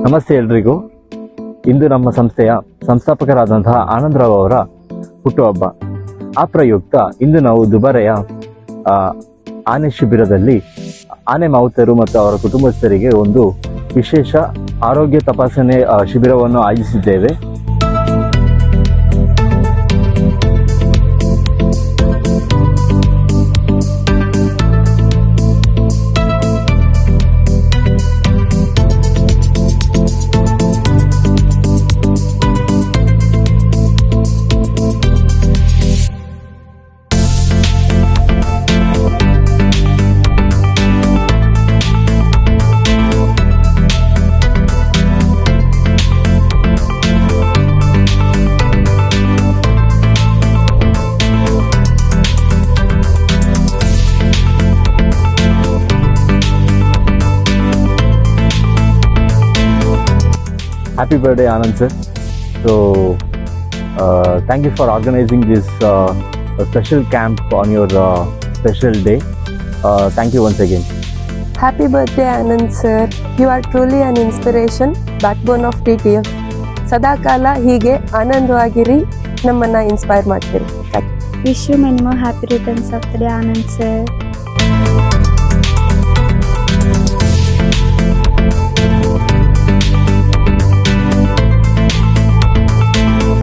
ನಮಸ್ತೆ ಎಲ್ರಿಗೂ. ಇಂದು ನಮ್ಮ ಸಂಸ್ಥೆಯ ಸಂಸ್ಥಾಪಕರಾದಂತಹ ಆನಂದರಾವ್ ಅವರ ಹುಟ್ಟುಹಬ್ಬ. ಆ ಪ್ರಯುಕ್ತ ಇಂದು ನಾವು ದುಬಾರೆಯ ಆನೆ ಶಿಬಿರದಲ್ಲಿ ಆನೆ ಮಾವುತರು ಮತ್ತು ಅವರ ಕುಟುಂಬಸ್ಥರಿಗೆ ಒಂದು ವಿಶೇಷ ಆರೋಗ್ಯ ತಪಾಸಣೆ ಶಿಬಿರವನ್ನು ಆಯೋಜಿಸಿದ್ದೇವೆ. Happy birthday, Anand sir. So, thank you for organizing this special camp on your special day. Thank you once again. Happy birthday, Anand sir. You are truly an inspiration, backbone of TTF. ಸದಾಕಾಲ ಹೀಗೆ ಆನಂದವಾಗಿರಿ, ನಮ್ಮನ್ನ inspire ಮಾಡ್ತೀರಿ. Wish you many more happy returns of the day, Anand sir.